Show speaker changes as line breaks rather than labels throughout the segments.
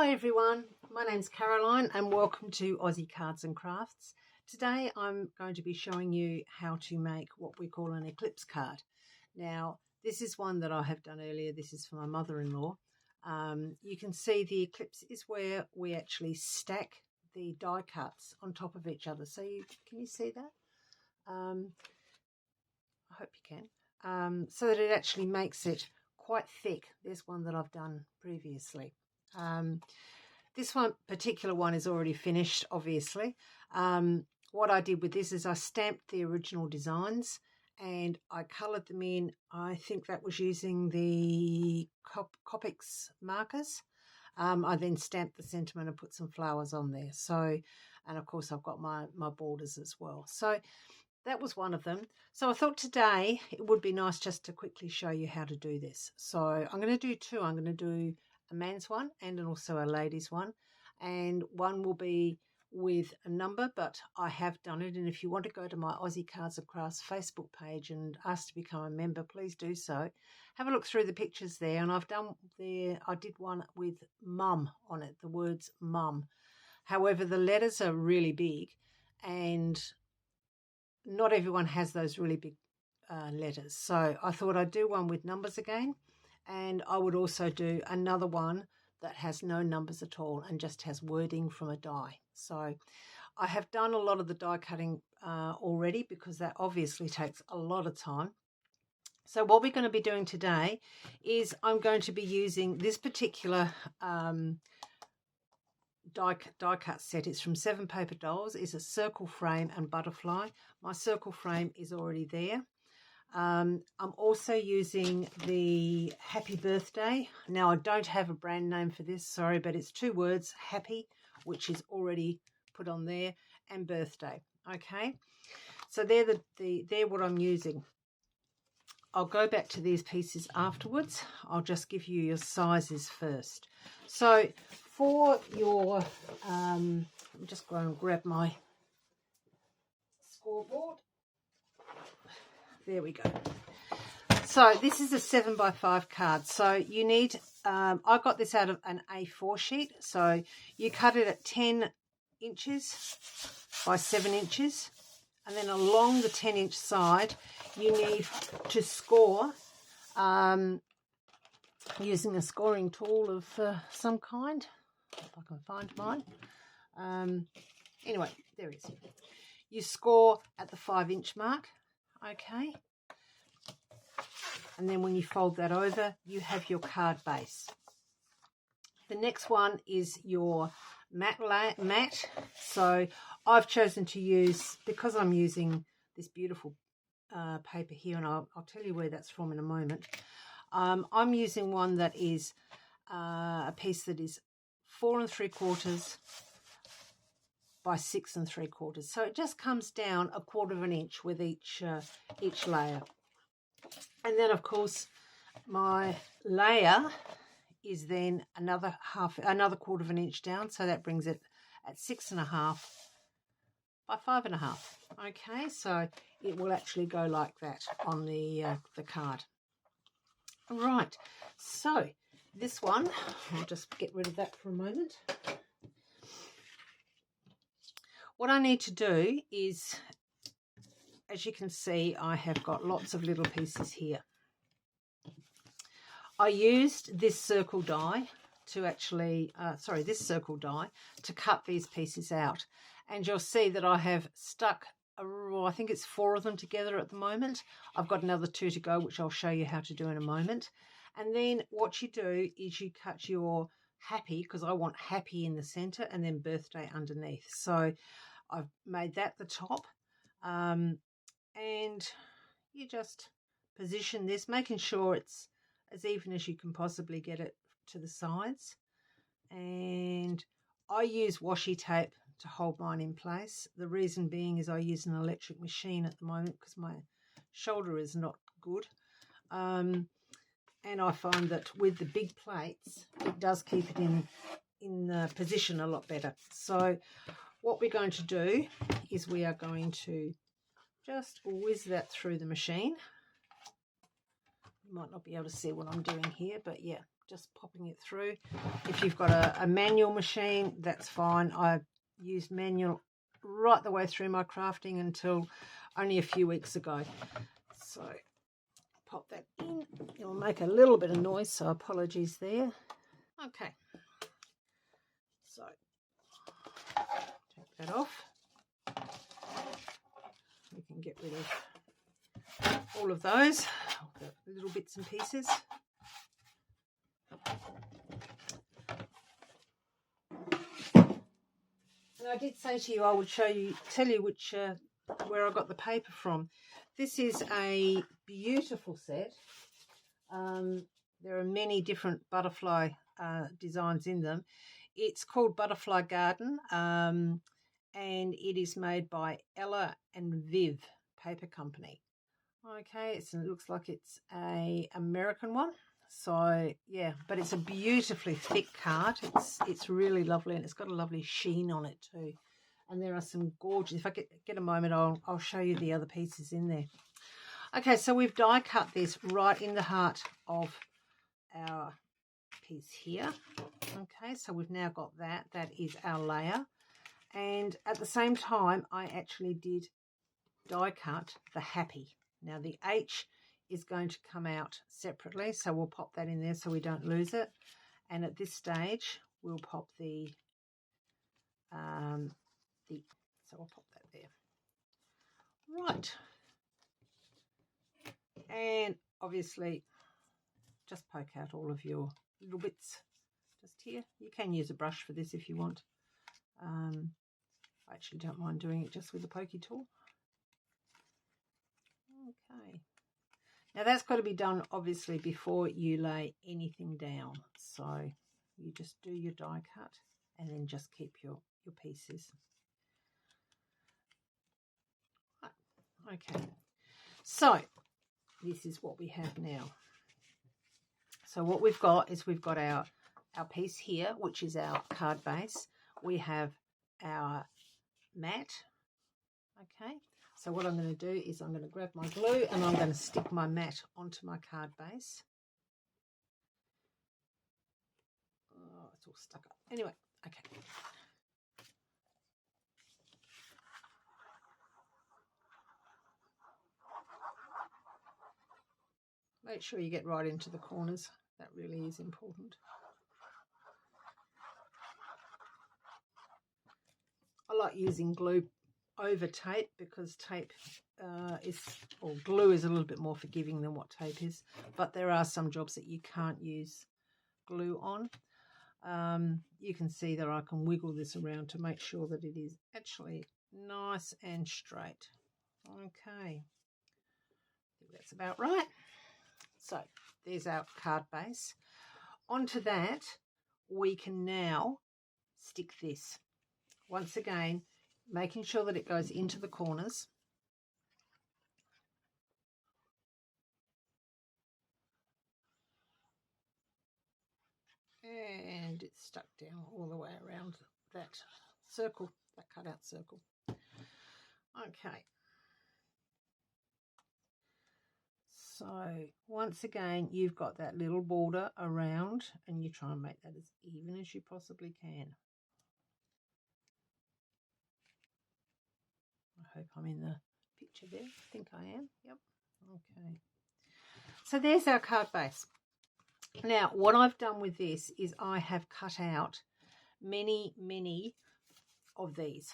Hi everyone, my name's Caroline and welcome to Aussie Cards and Crafts. Today I'm going to be showing you how to make what we call an eclipse card. Now this is one that I have done earlier. This is for my mother-in-law. You can see the eclipse is where we actually stack the die cuts on top of each other. So can you see that? I hope you can. So that it actually makes it quite thick. There's one that I've done previously. This particular one is already finished, obviously. What I did with this is I stamped the original designs and I coloured them in. I think that was using the Copics markers. I then stamped the sentiment and put some flowers on there. So, and of course I've got my borders as well. So that was one of them. So I thought today it would be nice just to quickly show you how to do this. So I'm going to do two. I'm going to do a man's one and also a lady's one, and one will be with a number, but I have done it. And if you want to go to my Aussie Cards and Crafts Facebook page and ask to become a member, please do so. Have a look through the pictures there, and I did one with mum on it, the words mum. However, the letters are really big and not everyone has those really big letters. So I thought I'd do one with numbers again. And I would also do another one that has no numbers at all and just has wording from a die. So I have done a lot of the die cutting already because that obviously takes a lot of time. So what we're going to be doing today is I'm going to be using this particular die cut set. It's from 7 Paper Dolls. It's a circle frame and butterfly. My circle frame is already there. I'm also using the Happy Birthday. Now I don't have a brand name for this, sorry, but it's 2 words, happy, which is already put on there, and birthday. Okay, so they're what I'm using. I'll go back to these pieces afterwards. I'll just give you your sizes first. So for your I'm just going to grab my scoreboard. There we go. So this is a 7x5 card. So you need, I got this out of an A4 sheet. So you cut it at 10 inches by 7 inches. And then along the 10-inch side, you need to score using a scoring tool of some kind. If I can find mine. Anyway, there it is. You score at the 5-inch mark. Okay, and then when you fold that over, you have your card base. The next one is your mat. So I've chosen to use, because I'm using this beautiful paper here, and I'll tell you where that's from in a moment. I'm using one that is a piece that is 4 3/4 by 6 3/4, so it just comes down 1/4 inch with each layer. And then of course my layer is then another 1/4 inch down, so that brings it at 6.5 by 5.5. Okay, so it will actually go like that on the card. Right, so this one, I'll just get rid of that for a moment. What I need to do is, as you can see, I have got lots of little pieces here. I used this circle die to actually, this circle die to cut these pieces out. And you'll see that I have stuck, I think it's 4 of them together at the moment. I've got another 2 to go, which I'll show you how to do in a moment. And then what you do is you cut your happy, because I want happy in the center, and then birthday underneath. So I've made that the top, and you just position this, making sure it's as even as you can possibly get it to the sides. And I use washi tape to hold mine in place. The reason being is I use an electric machine at the moment because my shoulder is not good. And I find that with the big plates, it does keep it in position a lot better. So what we're going to do is we are going to just whiz that through the machine. You might not be able to see what I'm doing here, but yeah, just popping it through. If you've got a manual machine, that's fine. I used manual right the way through my crafting until only a few weeks ago. So pop that in. It'll make a little bit of noise, so apologies there. Okay. So take that off. We can get rid of all of those, the little bits and pieces. And I did say to you I would tell you which where I got the paper from. This is a beautiful set. There are many different butterfly designs in them. It's called Butterfly Garden, and it is made by Ella and Viv Paper Company. Okay, it looks like it's a American one. So yeah, but it's a beautifully thick card. It's really lovely, and it's got a lovely sheen on it too. And there are some gorgeous. If I get a moment, I'll show you the other pieces in there. Okay, so we've die cut this right in the heart of our piece here. Okay, so we've now got that. That is our layer. And at the same time, I actually did die cut the happy. Now the H is going to come out separately, so we'll pop that in there so we don't lose it. And at this stage, we'll pop so I'll pop that there. Right. And obviously, just poke out all of your little bits just here. You can use a brush for this if you want. I actually don't mind doing it just with a pokey tool. Okay. Now that's got to be done obviously before you lay anything down. So you just do your die cut and then just keep your pieces. Okay. So this is what we have now. So what we've got is we've got our piece here, which is our card base. We have our mat. Okay. So what I'm going to do is I'm going to grab my glue and I'm going to stick my mat onto my card base. Oh, it's all stuck up. Anyway, okay. Make sure you get right into the corners. That really is important. I like using glue over tape because glue is a little bit more forgiving than what tape is, but there are some jobs that you can't use glue on. You can see that I can wiggle this around to make sure that it is actually nice and straight. Okay, I think that's about right. So there's our card base. Onto that, we can now stick this. Once again, making sure that it goes into the corners. And it's stuck down all the way around that circle, that cutout circle. Okay. So once again, you've got that little border around and you try and make that as even as you possibly can. I hope I'm in the picture there. I think I am. Yep. Okay. So there's our card base. Now, what I've done with this is I have cut out many of these.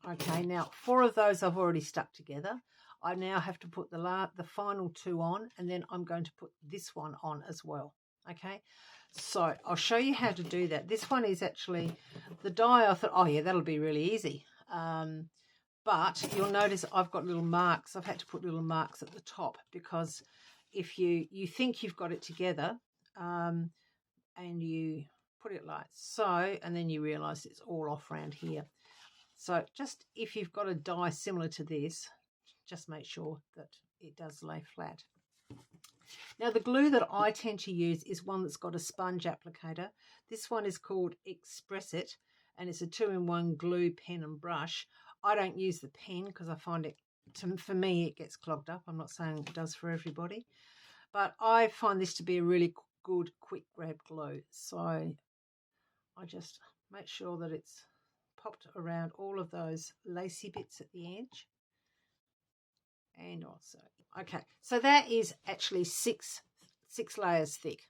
Okay, now 4 of those I've already stuck together. I now have to put the final 2 on, and then I'm going to put this one on as well. Okay, so I'll show you how to do that. This one is actually the die. I thought, oh yeah, that'll be really easy. But you'll notice I've got little marks. I've had to put little marks at the top because if you think you've got it together and you put it like so, and then you realise it's all off around here. So just if you've got a die similar to this, just make sure that it does lay flat. Now the glue that I tend to use is one that's got a sponge applicator. This one is called Express It, and it's a 2-in-1 glue, pen and brush. I don't use the pen because I find it, for me, it gets clogged up. I'm not saying it does for everybody, but I find this to be a really good quick grab glue. So I just make sure that it's popped around all of those lacy bits at the edge. And also, okay, so that is actually six layers thick.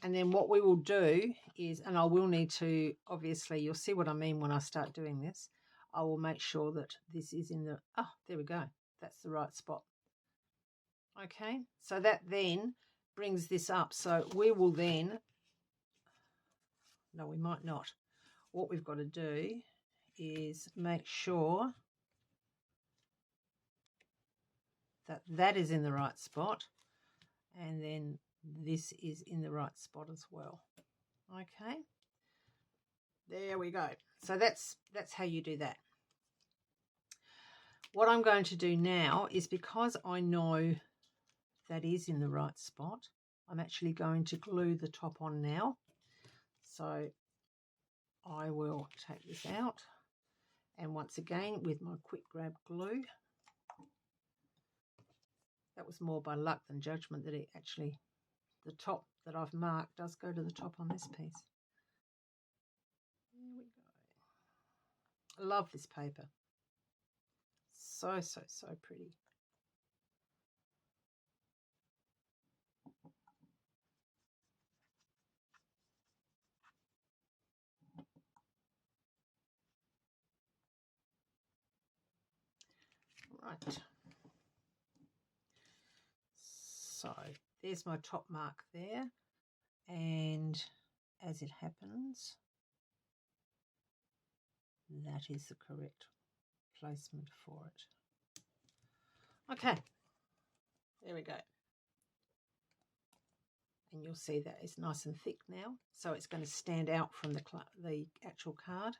And then what we will do is, and I will need to, obviously, you'll see what I mean when I start doing this. I will make sure that this is in the, oh, there we go. That's the right spot. Okay, so that then brings this up. So we will then, no, we might not. What we've got to do is make sure that that is in the right spot. And then this is in the right spot as well. Okay, there we go. So that's how you do that. What I'm going to do now is, because I know that is in the right spot, I'm actually going to glue the top on now. So I will take this out, and once again with my quick grab glue, that was more by luck than judgment that it actually, the top that I've marked does go to the top on this piece. There we go. I love this paper. So, so, so pretty. Right. So there's my top mark there. And as it happens, that is the correct placement for it. Okay, there we go. And you'll see that it's nice and thick now, so it's going to stand out from the actual card.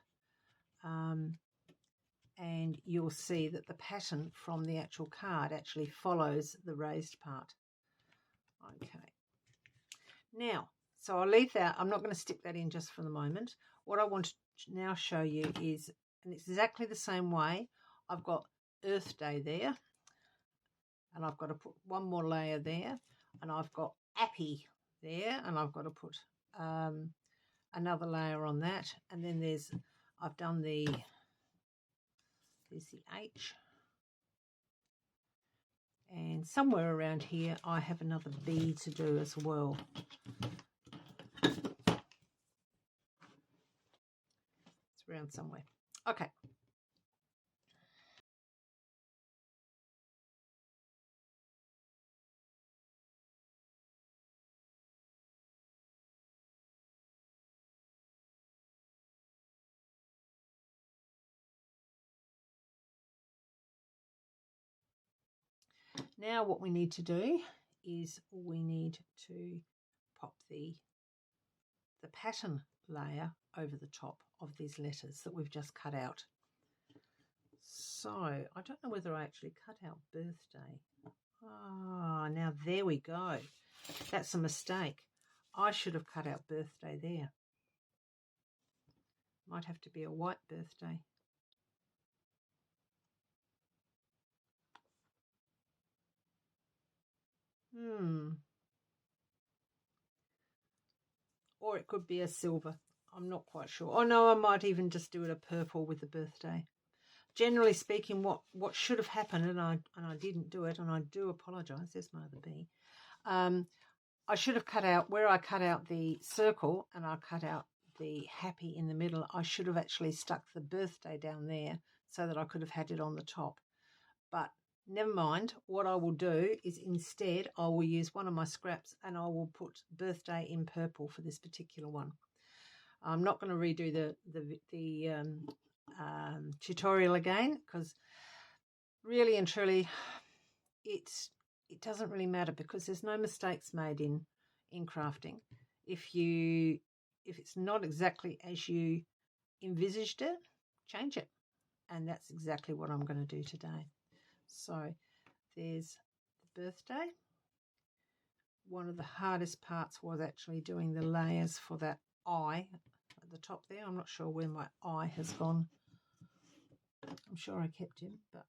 And you'll see that the pattern from the actual card actually follows the raised part. Okay. Now, so I'll leave that. I'm not going to stick that in just for the moment. What I want to now show you is, and it's exactly the same way, I've got Earth Day there, and I've got to put one more layer there, and I've got Appy there, and I've got to put another layer on that, and then I've done there's the H, and somewhere around here I have another B to do as well. It's around somewhere. Okay. Now what we need to do is we need to pop the pattern layer over the top of these letters that we've just cut out. So I don't know whether I actually cut out birthday. Ah, now there we go. That's a mistake. I should have cut out birthday there. Might have to be a white birthday. Or it could be a silver. I'm not quite sure. Oh no, I might even just do it a purple with the birthday. Generally speaking, what should have happened, and I didn't do it, and I do apologise. There's my other B. I should have cut out where I cut out the circle and I cut out the happy in the middle. I should have actually stuck the birthday down there so that I could have had it on the top. But never mind. What I will do is instead I will use one of my scraps and I will put birthday in purple for this particular one. I'm not going to redo the tutorial again, because really and truly it doesn't really matter, because there's no mistakes made in crafting. If it's not exactly as you envisaged it, change it. And that's exactly what I'm going to do today. So there's the birthday. One of the hardest parts was actually doing the layers for that eye at the top there. I'm not sure where my eye has gone. I'm sure I kept him, but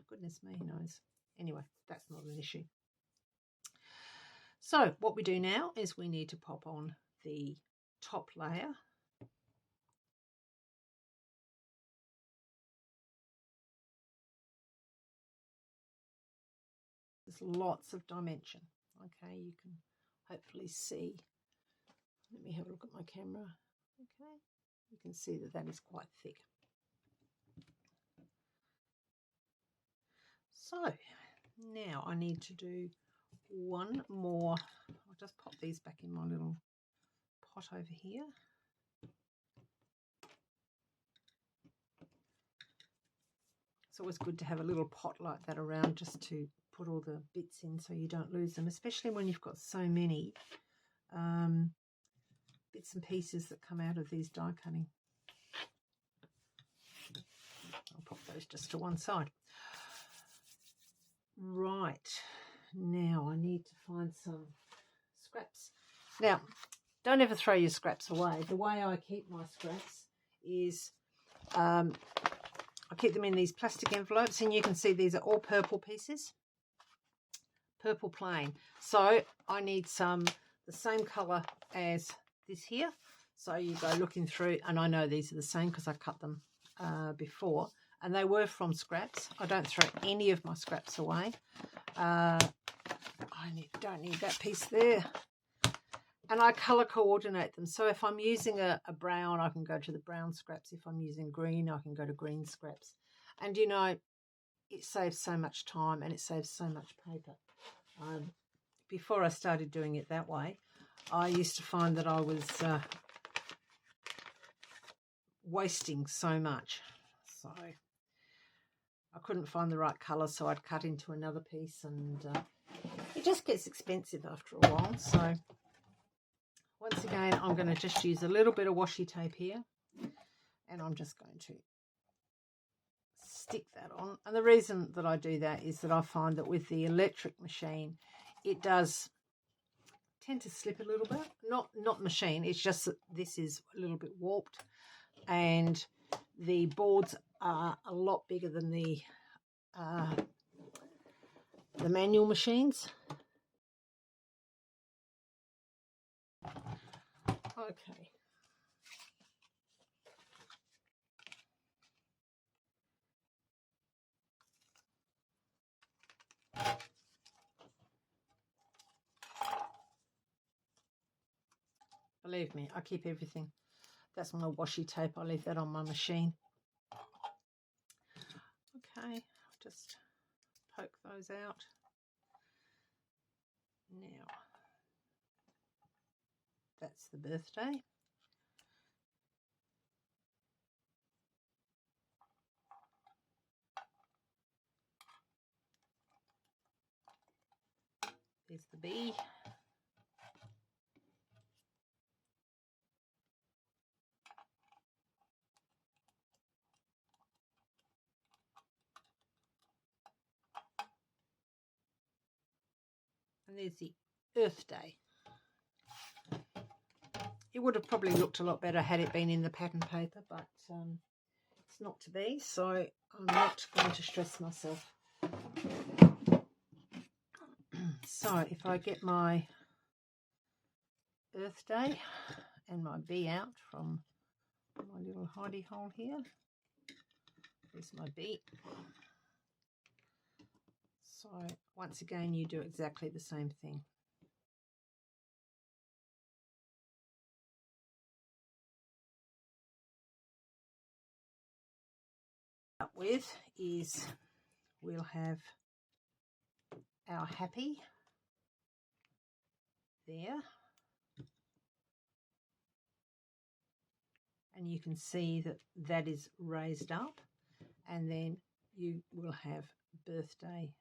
goodness me knows. Anyway, that's not an issue. So what we do now is we need to pop on the top layer. There's lots of dimension. Okay, you can hopefully see. Let me have a look at my camera. Okay, you can see that that is quite thick. So now I need to do one more. I'll just pop these back in my little pot over here. It's always good to have a little pot like that around just to put all the bits in so you don't lose them, especially when you've got so many bits and pieces that come out of these die cutting. I'll pop those just to one side. Right, now I need to find some scraps. Now, don't ever throw your scraps away. The way I keep my scraps is I keep them in these plastic envelopes, and you can see these are all purple pieces, purple plain. So I need some the same colour as this here. So you go looking through, and I know these are the same because I cut them before, and they were from scraps. I don't throw any of my scraps away. I don't need that piece there. And I colour coordinate them. So if I'm using a brown, I can go to the brown scraps. If I'm using green, I can go to green scraps. And, you know, it saves so much time and it saves so much paper. Before I started doing it that way, I used to find that I was wasting so much. So I couldn't find the right colour, so I'd cut into another piece, and it just gets expensive after a while. So once again, I'm going to just use a little bit of washi tape here, and I'm just going to stick that on. And the reason that I do that is that I find that with the electric machine, it does tend to slip a little bit. Not machine, it's just that this is a little bit warped, and the boards are a lot bigger than the manual machines. Okay. Believe me, I keep everything. That's my washi tape. I leave that on my machine. Okay, I'll just poke those out. Now, that's the birthday. There's the bee. And there's the Earth Day. It would have probably looked a lot better had it been in the pattern paper, but it's not to be, so I'm not going to stress myself. So if I get my Earth Day and my bee out from my little hidey hole here, there's my bee. So once again, you do exactly the same thing. Up with is we'll have our happy there, and you can see that that is raised up, and then you will have birthday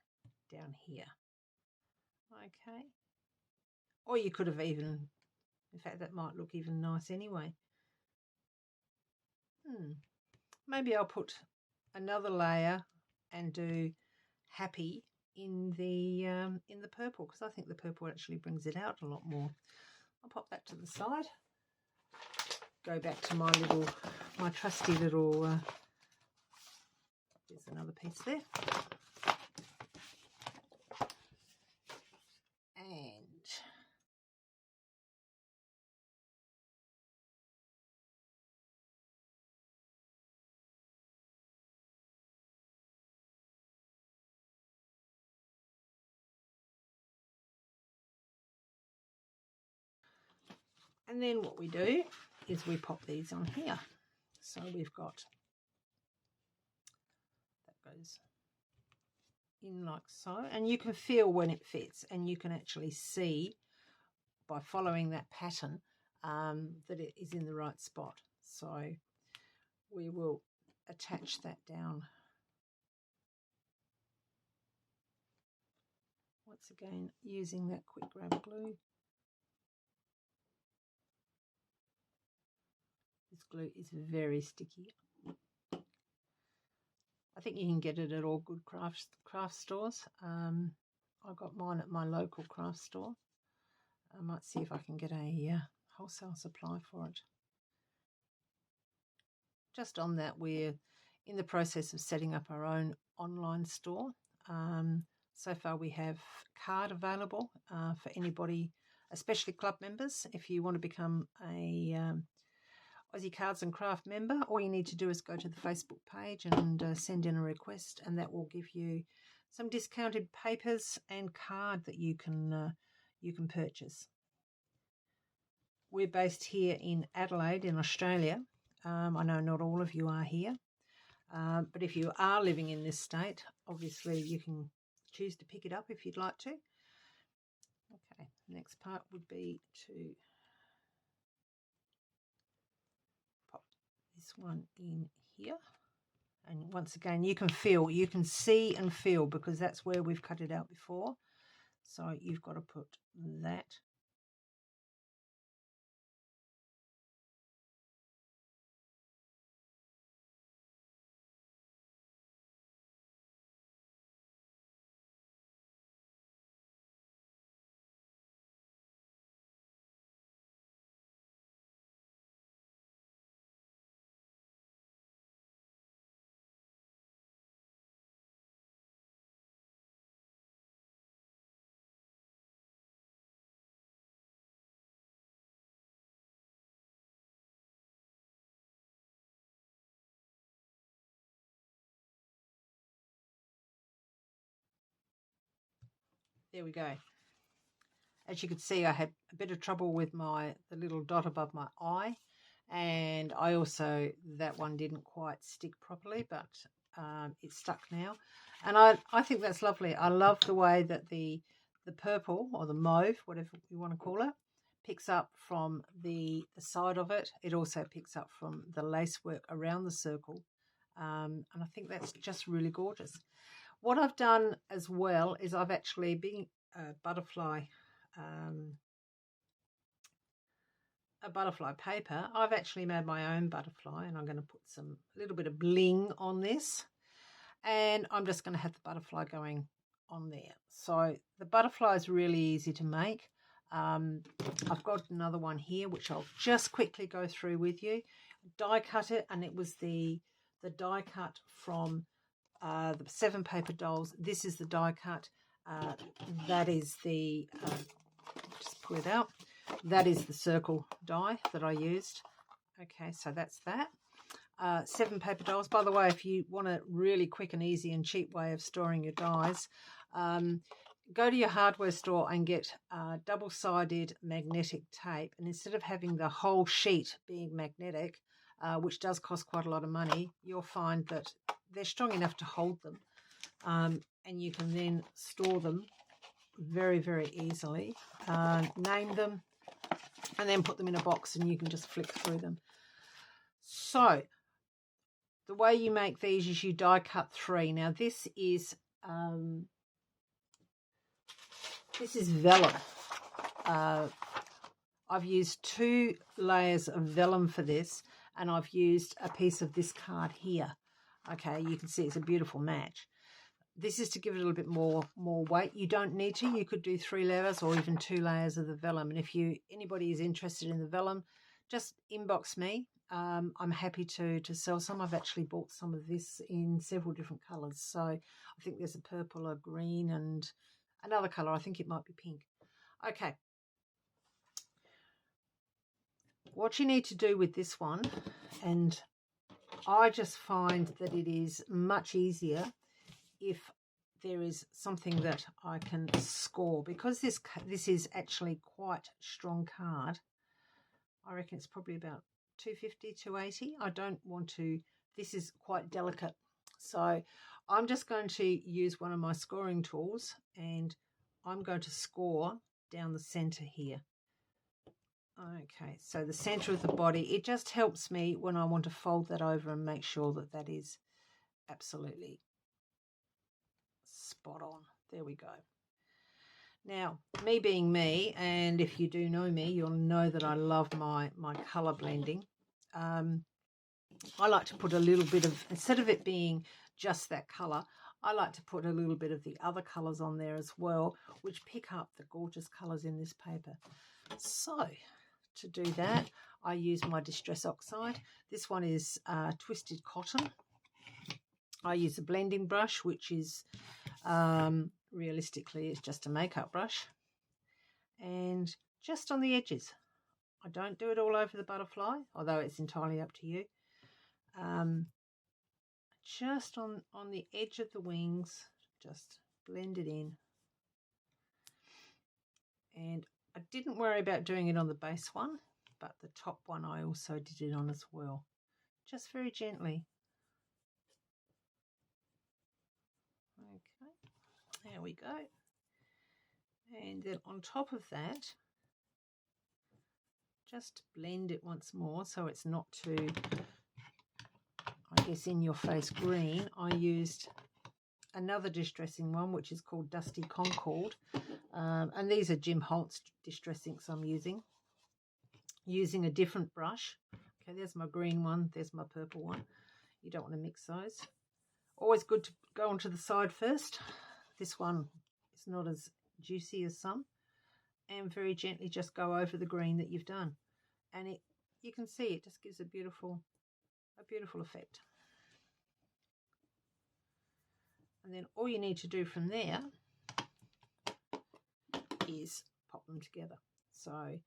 down here. Okay, or you could have even, in fact that might look even nice anyway. Maybe I'll put another layer and do happy in the purple, because I think the purple actually brings it out a lot more. I'll pop that to the side. Go back to my trusty little, there's another piece there. And And then what we do is we pop these on here. So we've got, that goes in like so, and you can feel when it fits, and you can actually see by following that pattern that it is in the right spot. So we will attach that down once again using that quick grab glue. This glue is very sticky. I think you can get it at all good craft stores. I got mine at my local craft store. I might see if I can get a wholesale supply for it. Just on that, we're in the process of setting up our own online store. So far we have card available for anybody, especially club members. If you want to become a Aussie Cards and Craft member, all you need to do is go to the Facebook page and send in a request, and that will give you some discounted papers and card that you can purchase. We're based here in Adelaide in Australia. I know not all of you are here, but if you are living in this state, obviously you can choose to pick it up if you'd like to. Okay, next part would be to pop this one in here. And once again, you can see and feel, because that's where we've cut it out before. So you've got to put that. There we go. As you can see, I had a bit of trouble with the little dot above my eye, and I also, that one didn't quite stick properly, but it's stuck now. And I think that's lovely. I love the way that the purple, or the mauve, whatever you want to call it, picks up from the side of it. It also picks up from the lace work around the circle, and I think that's just really gorgeous. What I've done as well is I've actually been a butterfly paper. I've actually made my own butterfly, and I'm going to put a little bit of bling on this, and I'm just going to have the butterfly going on there. So the butterfly is really easy to make. I've got another one here which I'll just quickly go through with you. Die cut it, and it was the die cut from the 7 paper dolls. This is the die cut. That is the just pull it out. That is the circle die that I used. Okay, so that's that. 7 paper dolls. By the way, if you want a really quick and easy and cheap way of storing your dies, go to your hardware store and get double-sided magnetic tape. And instead of having the whole sheet being magnetic, which does cost quite a lot of money, you'll find that they're strong enough to hold them. And you can then store them very, very easily. Name them, and then put them in a box, and you can just flick through them. So the way you make these is you die cut 3. Now this is vellum. I've used 2 layers of vellum for this, and I've used a piece of this card here. Okay, you can see it's a beautiful match. This is to give it a little bit more weight. You don't need to. You could do 3 layers or even 2 layers of the vellum. And if anybody is interested in the vellum, just inbox me. I'm happy to sell some. I've actually bought some of this in several different colours. So I think there's a purple, a green, and another colour. I think it might be pink. Okay. What you need to do with this one, and I just find that it is much easier if there is something that I can score, because this is actually quite strong card. I reckon it's probably about 250, 280. I don't want to, this is quite delicate. So I'm just going to use one of my scoring tools and I'm going to score down the center here. Okay, so the center of the body, it just helps me when I want to fold that over and make sure that that is absolutely spot on. There we go. Now, me being me, and if you do know me, you'll know that I love my colour blending. I like to put a little bit of, instead of it being just that colour, I like to put a little bit of the other colours on there as well, which pick up the gorgeous colours in this paper. So, to do that, I use my Distress Oxide. This one is Twisted Cotton. I use a blending brush, which is realistically it's just a makeup brush, and just on the edges. I don't do it all over the butterfly, although it's entirely up to you. Just on the edge of the wings, just blend it in. And I didn't worry about doing it on the base one, but the top one I also did it on as well, just very gently. Okay, there we go. And then on top of that, just blend it once more so it's not too, I guess, in your face green. I used another distressing one, which is called Dusty Concord. And these are Jim Holtz distress inks I'm using a different brush. Okay, there's my green one, there's my purple one. You don't want to mix those. Always good to go onto the side first. This one is not as juicy as some. And very gently just go over the green that you've done. And you can see it just gives a beautiful effect. And then all you need to do from there is pop them together. So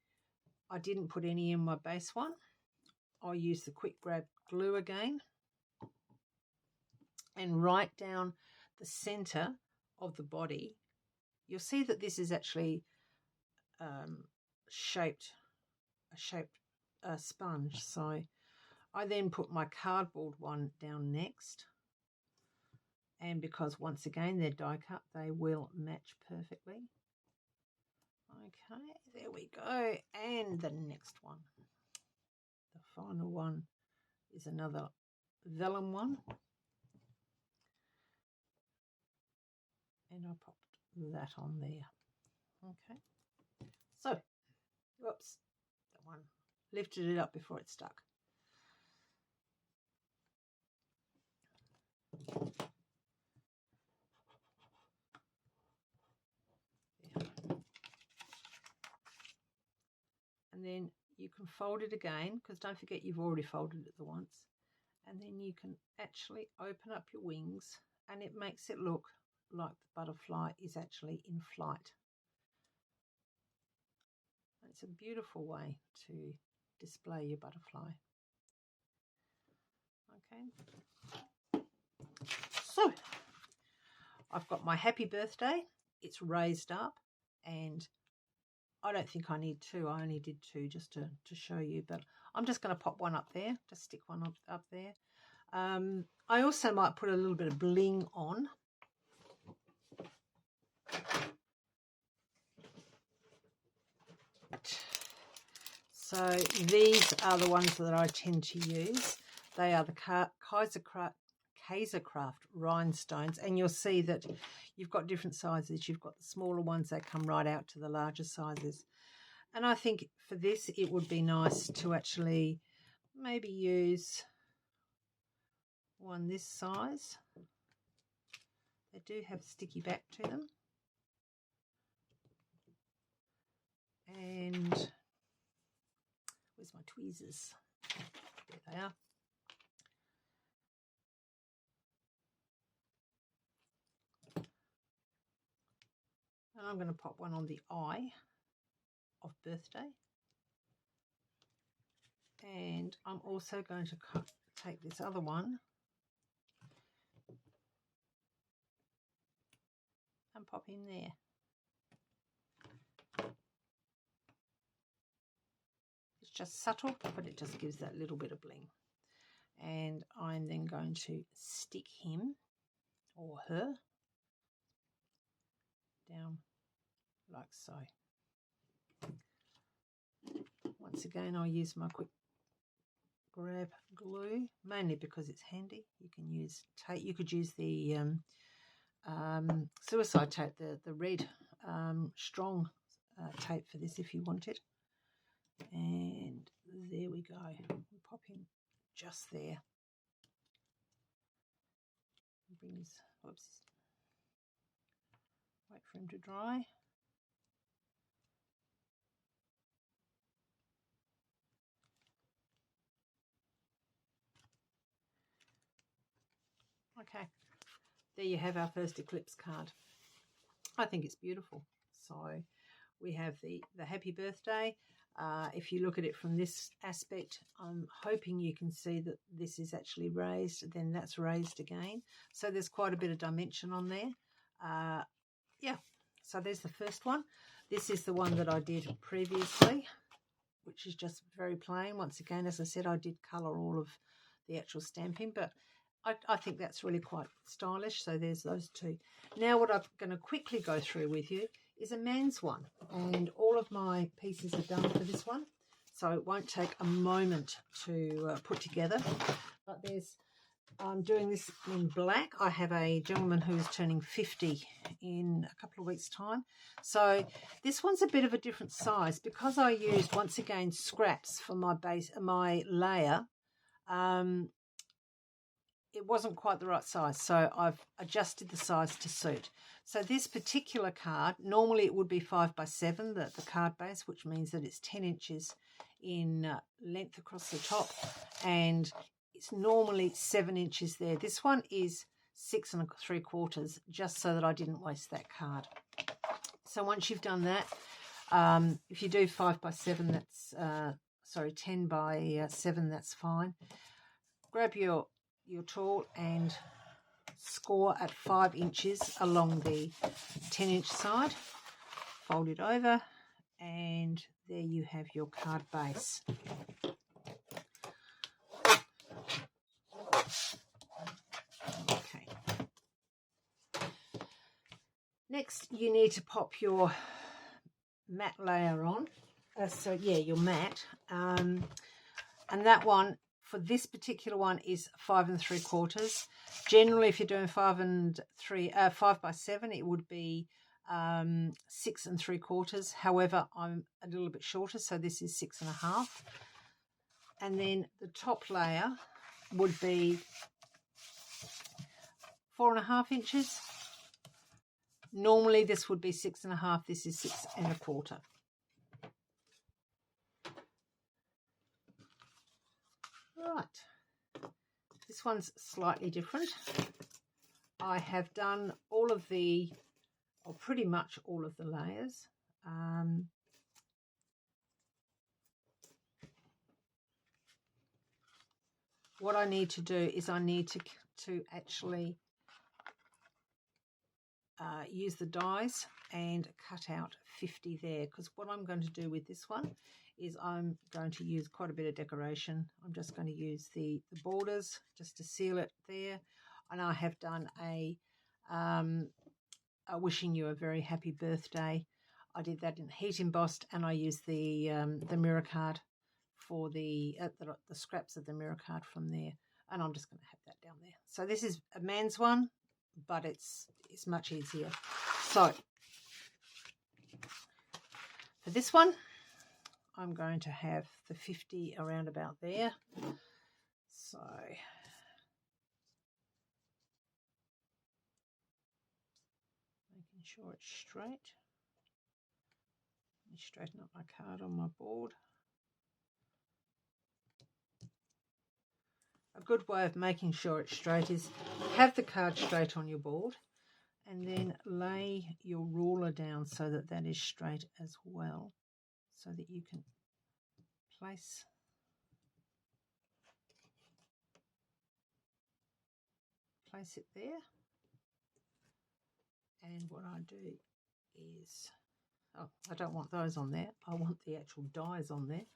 I didn't put any in my base one. I'll use the Quick Grab glue again and right down the center of the body. You'll see that this is actually a shaped sponge. So I then put my cardboard one down next. And because once again they're die cut, they will match perfectly. Okay, there we go. And the next one, the final one, is another vellum one. And I popped that on there. Okay. So, whoops, that one lifted it up before it stuck. And then you can fold it again, because don't forget you've already folded it the once. And then you can actually open up your wings and it makes it look like the butterfly is actually in flight. It's a beautiful way to display your butterfly. Okay. So I've got my happy birthday. It's raised up and I don't think I need two. I only did two just to show you, but I'm just going to pop one up there, just stick one up there. I also might put a little bit of bling on. So these are the ones that I tend to use. They are the Kaisercraft rhinestones, and you'll see that you've got different sizes. You've got the smaller ones that come right out to the larger sizes. And I think for this it would be nice to actually maybe use one this size. They do have sticky back to them. And where's my tweezers? There they are. And I'm going to pop one on the eye of birthday. And I'm also going to take this other one and pop in there. It's just subtle, but it just gives that little bit of bling. And I'm then going to stick him or her down like so. Once again, I'll use my quick grab glue, mainly because it's handy. You can use tape. You could use the suicide tape, the red strong tape for this if you wanted. And there we go. We'll pop him just there. Bring his, whoops, wait for him to dry. Okay, there you have our first Eclipse card. I think it's beautiful. So we have the happy birthday. If you look at it from this aspect, I'm hoping you can see that this is actually raised, then that's raised again. So there's quite a bit of dimension on there. Yeah, so there's the first one. This is the one that I did previously, which is just very plain. Once again, as I said, I did colour all of the actual stamping, but I think that's really quite stylish. So there's those two. Now what I'm going to quickly go through with you is a man's one, and all of my pieces are done for this one, so it won't take a moment to put together. But I'm doing this in black. I have a gentleman who's turning 50 in a couple of weeks' time, so this one's a bit of a different size because I used, once again, scraps for my base, my layer. It wasn't quite the right size, so I've adjusted the size to suit. So this particular card, normally it would be 5 by 7, the card base, which means that it's 10 inches in length across the top, and it's normally 7 inches there. This one is 6 3/4, just so that I didn't waste that card. So once you've done that, if you do 5 by 7, that's 10 by 7, that's fine. Grab your tool and score at 5 inches along the 10-inch side. Fold it over, and there you have your card base. Okay. Next, you need to pop your matte layer on. Your matte. And that one, for this particular one, is 5 3/4. Generally, if you're doing 5 by 7, it would be 6 3/4. However, I'm a little bit shorter, so this is 6 1/2. And then the top layer would be 4 1/2 inches. Normally, this would be 6 1/2. This is 6 1/4. Right, this one's slightly different. I have done all of the, or pretty much all of the layers. What I need to do is I need to actually use the dies and cut out 50 there, because what I'm going to do with this one is I'm going to use quite a bit of decoration. I'm just going to use the borders just to seal it there. And I have done a wishing you a very happy birthday. I did that in heat embossed, and I used the mirror card for the scraps of the mirror card from there. And I'm just going to have that down there. So this is a man's one, but it's much easier. So for this one, I'm going to have the 50 around about there. So making sure it's straight. Let me straighten up my card on my board. A good way of making sure it's straight is have the card straight on your board, and then lay your ruler down so that that is straight as well, so that you can place it there. And what I do is, I don't want those on there, I want the actual dies on there.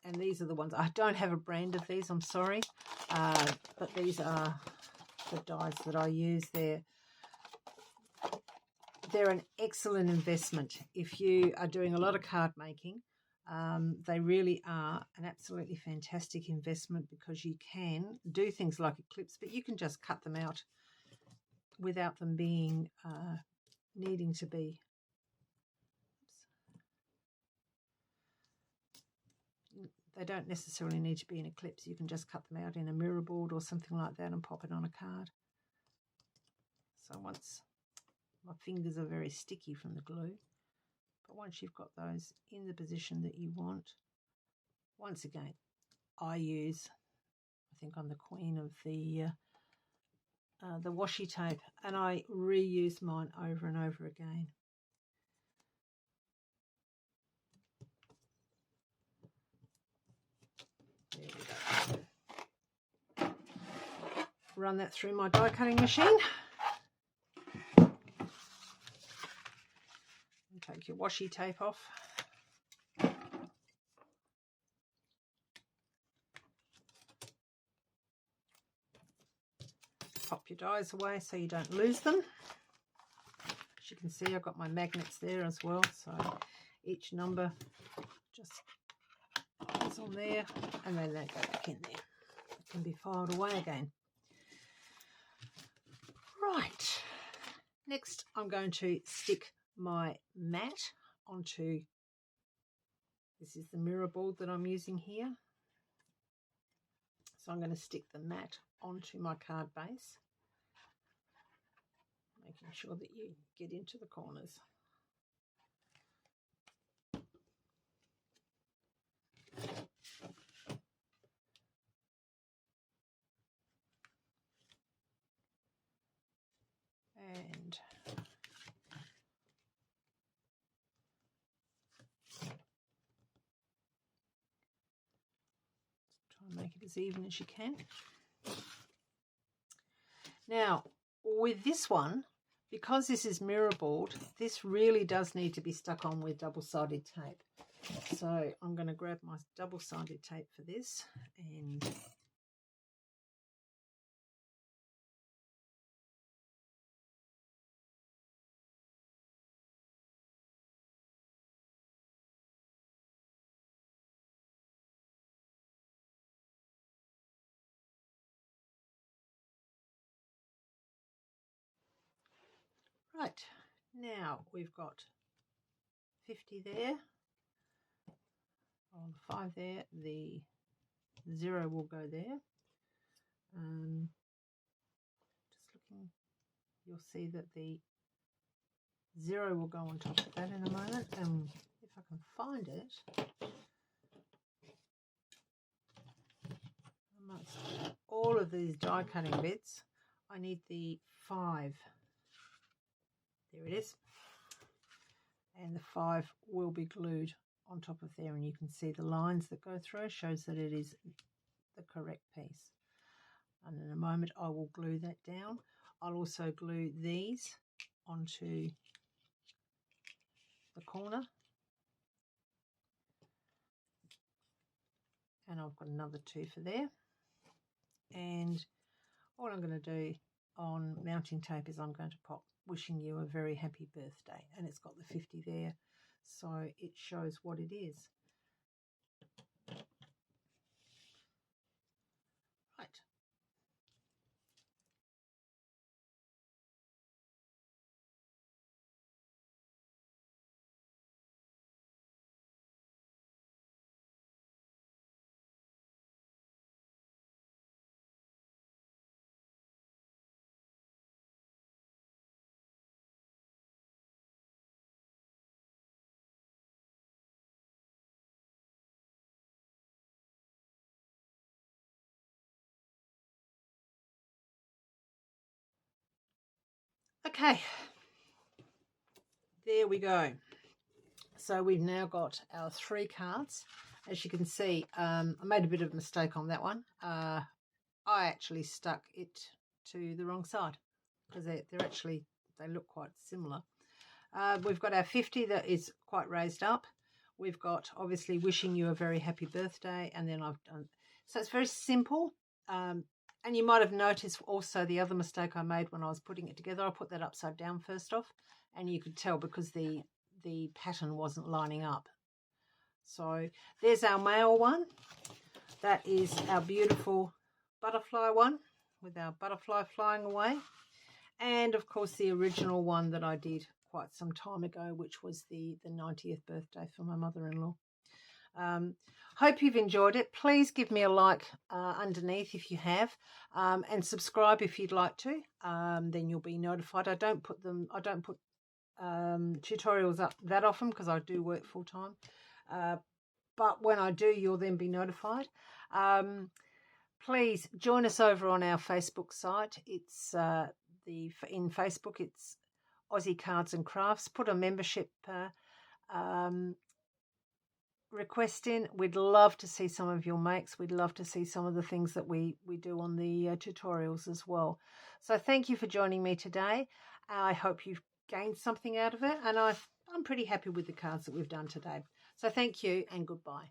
and these are the ones. I don't have a brand of these, I'm sorry, but these are the dies that I use. They're an excellent investment if you are doing a lot of card making. They really are an absolutely fantastic investment because you can do things like Eclipse, but you can just cut them out without them being needing to be. They don't necessarily need to be an Eclipse. You can just cut them out in a mirror board or something like that and pop it on a card. So once, my fingers are very sticky from the glue, but once you've got those in the position that you want, once again, I use, I think I'm the queen of the washi tape, and I reuse mine over and over again. There we go. Run that through my die cutting machine. And take your washi tape off. Pop your dies away so you don't lose them. As you can see, I've got my magnets there as well, so each number just goes on there and then they go back in there. It can be filed away again. Right, next I'm going to stick my mat onto, this is the mirror board that I'm using here. So I'm going to stick the mat onto my card base, making sure that you get into the corners. And try and make it as even as you can. Now, with this one, because this is mirror board, this really does need to be stuck on with double-sided tape. So I'm going to grab my double-sided tape for this and right, now we've got 50 there, on 5 there, the 0 will go there. Just looking, you'll see that the 0 will go on top of that in a moment, and if I can find it, amongst all of these die cutting bits, I need the 5. There it is. And the 5 will be glued on top of there, and you can see the lines that go through shows that it is the correct piece. And in a moment I will glue that down. I'll also glue these onto the corner, and I've got another 2 for there. And all I'm going to do on mounting tape is I'm going to pop "wishing you a very happy birthday," and it's got the 50 there, so it shows what it is. Right. Okay, there we go. So we've now got our 3 cards. As you can see, I made a bit of a mistake on that one. I actually stuck it to the wrong side because they look quite similar. We've got our 50 that is quite raised up. we've got obviously wishing you a very happy birthday, and then I've done, so it's very simple. And you might have noticed also the other mistake I made when I was putting it together. I put that upside down first off, and you could tell because the pattern wasn't lining up. So there's our male one. That is our beautiful butterfly one with our butterfly flying away. And of course the original one that I did quite some time ago, which was the 90th birthday for my mother-in-law. Hope you've enjoyed it. Please give me a like underneath if you have, and subscribe if you'd like to. Then you'll be notified. I don't put tutorials up that often because I do work full time. But when I do, you'll then be notified. Please join us over on our Facebook site. It's in Facebook. It's Aussie Cards and Crafts. Put a membership request in. We'd love to see some of your makes. We'd love to see some of the things that we do on the tutorials as well. So thank you for joining me today. I hope you've gained something out of it, and I'm pretty happy with the cards that we've done today. So thank you and goodbye.